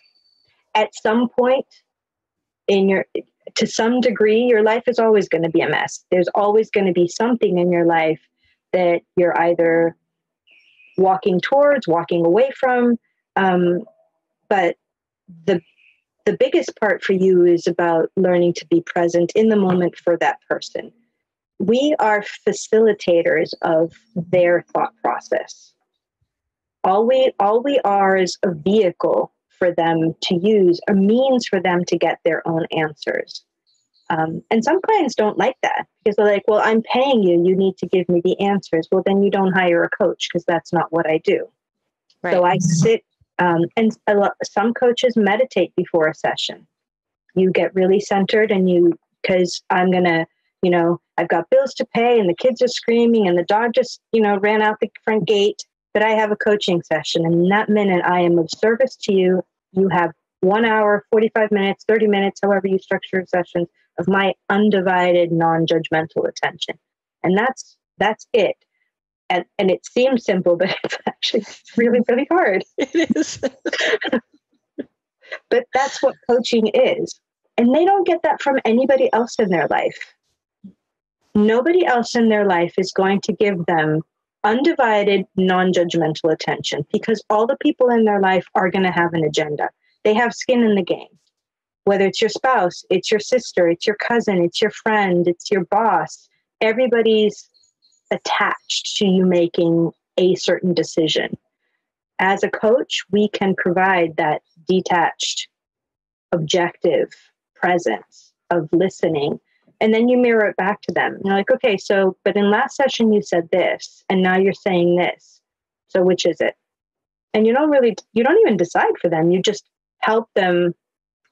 at some point to some degree, your life is always going to be a mess. There's always going to be something in your life that you're either walking towards, walking away from. But the biggest part for you is about learning to be present in the moment for that person. We are facilitators of their thought process. All we are is a vehicle for them to use, a means for them to get their own answers. And some clients don't like that because they're like, well, I'm paying you. You need to give me the answers. Well, then you don't hire a coach because that's not what I do. Right. So I sit, and some coaches meditate before a session. You get really centered because I'm going to, I've got bills to pay and the kids are screaming and the dog just, ran out the front gate, but I have a coaching session. And in that minute, I am of service to you. You have 1 hour, 45 minutes, 30 minutes, however you structure your sessions, of my undivided, non-judgmental attention. And that's it. And it seems simple, but it's actually really, really hard. It is. But that's what coaching is. And they don't get that from anybody else in their life. Nobody else in their life is going to give them undivided, non-judgmental attention because all the people in their life are going to have an agenda. They have skin in the game. Whether it's your spouse, it's your sister, it's your cousin, it's your friend, it's your boss, everybody's attached to you making a certain decision. As a coach, we can provide that detached, objective presence of listening. And then you mirror it back to them. You're like, okay, but in last session you said this, and now you're saying this. So which is it? And you don't even decide for them. You just help them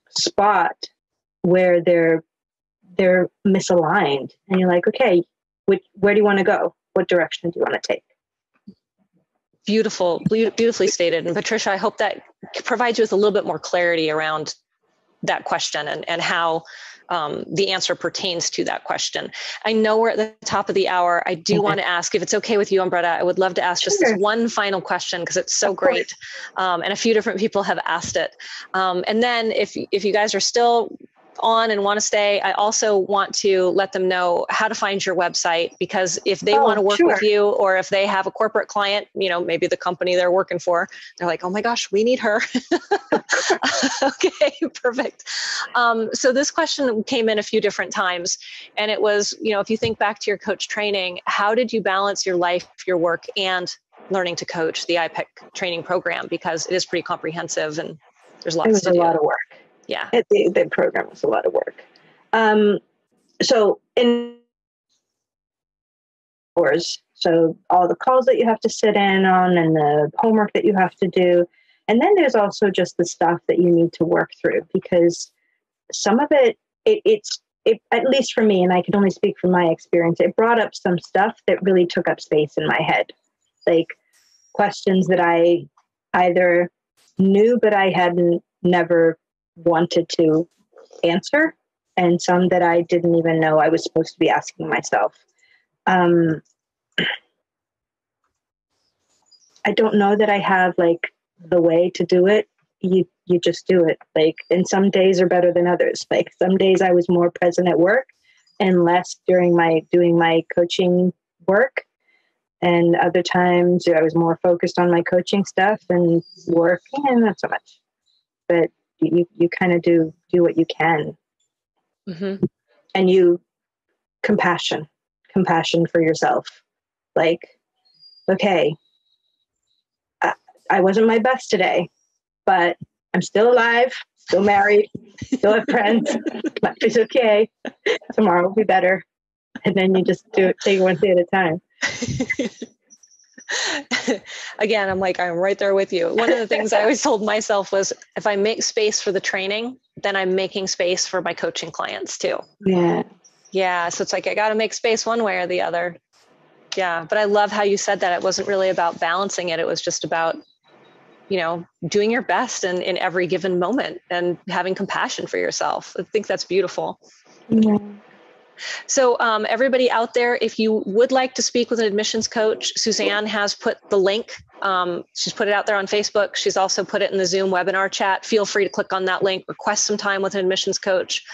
spot where they're misaligned. And you're like, okay, where do you want to go? What direction do you want to take? Beautifully stated. And Patricia, I hope that provides you with a little bit more clarity around that question and how the answer pertains to that question. I know we're at the top of the hour. I do want to ask, if it's okay with you, Ombretta, I would love to ask just this one final question because it's so great. And a few different people have asked it. And then if you guys are still on and want to stay, I also want to let them know how to find your website, because if they want to work with you, or if they have a corporate client, maybe the company they're working for, they're like, oh my gosh, we need her. Okay, perfect. So this question came in a few different times, and it was, if you think back to your coach training, how did you balance your life, your work, and learning to coach, the iPEC training program? Because it is pretty comprehensive and there's lots to do. It was a lot of work. Yeah. The program was a lot of work. So all the calls that you have to sit in on and the homework that you have to do. And then there's also just the stuff that you need to work through, because some of it, at least for me, and I can only speak from my experience, it brought up some stuff that really took up space in my head. Like questions that I either knew, but I hadn't never wanted to answer, and some that I didn't even know I was supposed to be asking myself. I don't know that I have the way to do it. You just do it. And some days are better than others. Some days I was more present at work and less doing my coaching work. And other times I was more focused on my coaching stuff and work, not so much. But you kind of do what you can. Mm-hmm. And compassion for yourself. Okay, I wasn't my best today, but I'm still alive, still married, still have friends. Life is okay. Tomorrow will be better. And then you just take it one day at a time. Again, I'm right there with you. One of the things I always told myself was, if I make space for the training, then I'm making space for my coaching clients too. Yeah. Yeah. So it's I got to make space one way or the other. Yeah. But I love how you said that it wasn't really about balancing it. It was just about doing your best in every given moment and having compassion for yourself. I think that's beautiful. Yeah. So everybody out there, if you would like to speak with an admissions coach, Suzanne has put the link. She's put it out there on Facebook. She's also put it in the Zoom webinar chat. Feel free to click on that link, request some time with an admissions coach.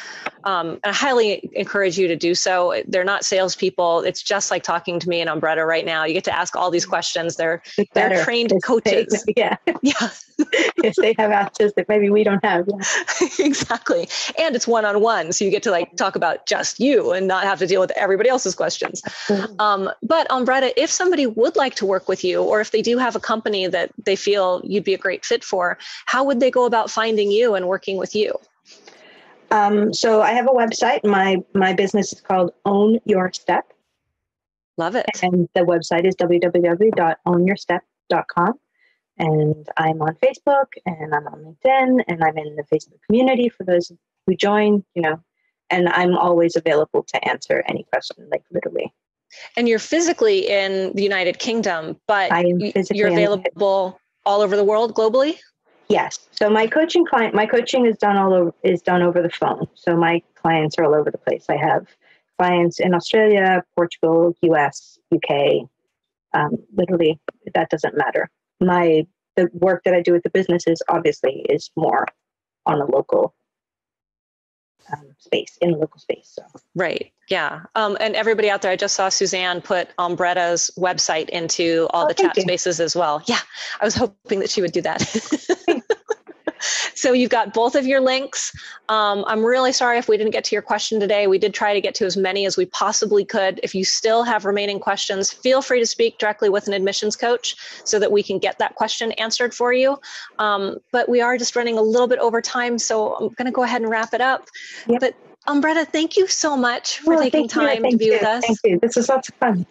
And I highly encourage you to do so. They're not salespeople. It's just like talking to me and Ombretta right now. You get to ask all these questions. They're trained coaches. Yeah. Yes, they have answers that maybe we don't have. Yeah. Exactly. And it's one-on-one. So you get to talk about just you and not have to deal with everybody else's questions. But Ombretta, if somebody would like to work with you, or if they do have a company that they feel you'd be a great fit for, how would they go about finding you and working with you? So I have a website. My business is called Own Your Step. Love it. And the website is www.ownyourstep.com. And I'm on Facebook, and I'm on LinkedIn, and I'm in the Facebook community for those who join, and I'm always available to answer any question, literally. And you're physically in the United Kingdom, but you're available all over the world, globally? Yes. So my coaching is done over the phone. So my clients are all over the place. I have clients in Australia, Portugal, US, UK. Literally, that doesn't matter. The work that I do with the businesses obviously is more on a local space, in a local space. So. Right. Yeah. And everybody out there, I just saw Suzanne put Ombretta's website into all the chat spaces as well. Yeah. I was hoping that she would do that. So you've got both of your links. I'm really sorry if we didn't get to your question today. We did try to get to as many as we possibly could. If you still have remaining questions, feel free to speak directly with an admissions coach so that we can get that question answered for you. But we are just running a little bit over time, so I'm going to go ahead and wrap it up. Yep. But Ombretta, thank you so much for taking time to be with us. Thank you. This was lots of fun.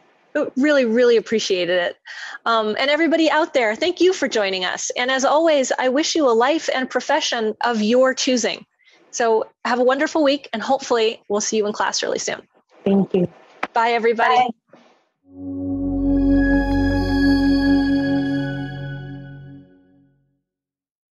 Really, really appreciated it. And everybody out there, thank you for joining us. And as always, I wish you a life and profession of your choosing. So have a wonderful week, and hopefully we'll see you in class really soon. Thank you. Bye, everybody. Bye.